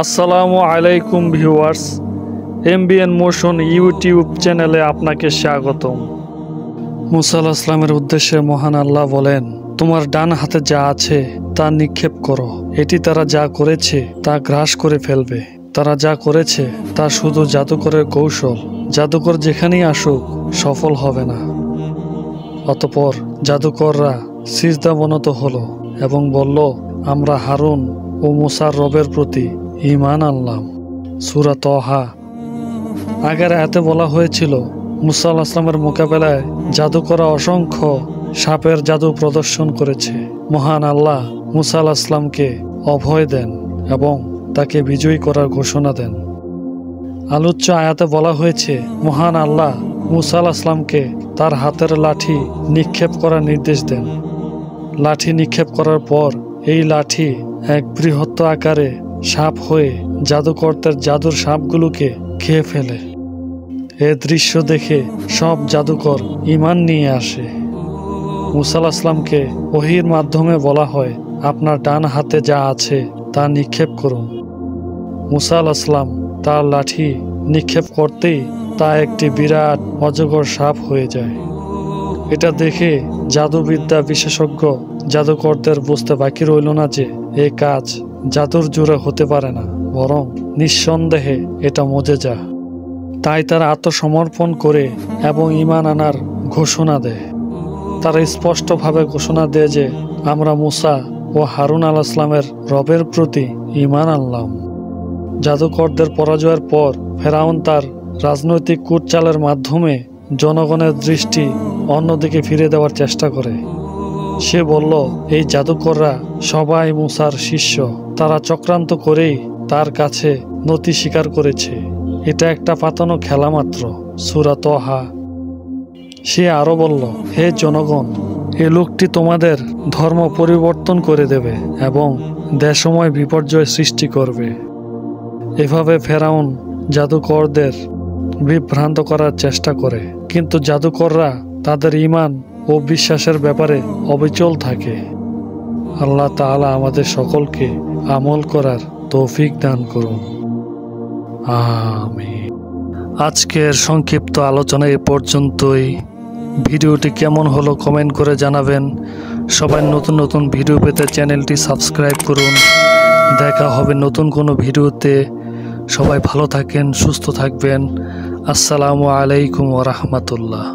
আসসালামু আলাইকুম viewers, MBN motion YouTube চ্যানেলে আপনাকে স্বাগতম। মুসা আলাইহিস সালামের উদ্দেশ্যে মহান আল্লাহ বলেন, তোমার ডান হাতে যা আছে তা নিক্ষেপ করো, এটি তারা যা করেছে তা গ্রাস করে ফেলবে। তারা যা করেছে তা শুধু জাদুকরের কৌশল, জাদুকর যেখানেই আসুক সফল হবে না। অতঃপর জাদুকররা সিজদাবনত হলো এবং বলল, আমরা হারুন ও মুসার রবের প্রতি ঈমান আনলাম। সূরা তহা। আগের আয়াতে বলা হয়েছিল, মুসা আলাইহিস সালামের মোকাবেলায় জাদুকররা অসংখ্য সাপের জাদু প্রদর্শন করেছে। মহান আল্লাহ মুসা আলাইহিস সালামকে অভয় দেন এবং তাকে বিজয়ী করার ঘোষণা দেন। আলোচ্য আয়াতে বলা হয়েছে, মহান আল্লাহ মুসা আলাইহিস সালামকে তার হাতের লাঠি নিক্ষেপ করার নির্দেশ দেন। লাঠি নিক্ষেপ করার পর এই লাঠি এক বৃহৎ আকারে সাপ হয়ে জাদুকরদের জাদুর সাপগুলোকে খেয়ে ফেলে। এ দৃশ্য দেখে সব জাদুকর ঈমান নিয়ে আসে। মুসা আলাইহিস সালামকে ওহীর মাধ্যমে বলা হয়, আপনার ডান হাতে যা আছে তা নিক্ষেপ করুন। মুসা আলাইহিস সালাম তার লাঠি নিক্ষেপ করতেই তা একটি বিরাট অজগর সাপ হয়ে যায়। এটা দেখে জাদুবিদ্যা বিশেষজ্ঞ জাদুকরদের বুঝতে বাকি রইল না যে এই কাজ জাদুর জোরে হতে পারে না, বরং নিঃসন্দেহে এটা মুজিজা। তাই তারা আত্মসমর্পণ করে এবং ঈমান আনার ঘোষণা দেয়। তারা স্পষ্টভাবে ঘোষণা দেয় যে আমরা মুসা ও হারুন আলাইহিস সালামের রবের প্রতি ঈমান আনলাম। জাদুকরদের পরাজয়ের পর ফেরাউন তার রাজনৈতিক কূটচালের মাধ্যমে জনগণের দৃষ্টি অন্যদিকে ফিরে দেওয়ার চেষ্টা করে। সে বলল, এই জাদুকররা সবাই মুসার শিষ্য, তারা চক্রান্ত করেই তার কাছে নতি স্বীকার করেছে, এটা একটা পাতানো খেলা মাত্র। সূরা তহা। সে আরো বলল, হে জনগণ, এ লোকটি তোমাদের ধর্ম পরিবর্তন করে দেবে এবং দেশময় বিপর্যয় সৃষ্টি করবে। এভাবে ফেরাউন জাদুকরদের বিভ্রান্ত করার চেষ্টা করে, কিন্তু জাদুকররা তাদের ঈমান ও বিশ্বাসের ব্যাপারে অবিচল থাকে। আল্লাহ তাআলা আমাদের সকলকে আমল করার তৌফিক দান করুন। আমিন। আজকের সংক্ষিপ্ত আলোচনা এ পর্যন্তই। ভিডিওটি কেমন হলো কমেন্ট করে জানাবেন। সবাই নতুন নতুন ভিডিও পেতে চ্যানেলটি সাবস্ক্রাইব করুন। দেখা হবে নতুন কোনো ভিডিওতে। সবাই ভালো থাকেন, সুস্থ থাকবেন। আসসালামু আলাইকুম ওয়া রাহমাতুল্লাহ।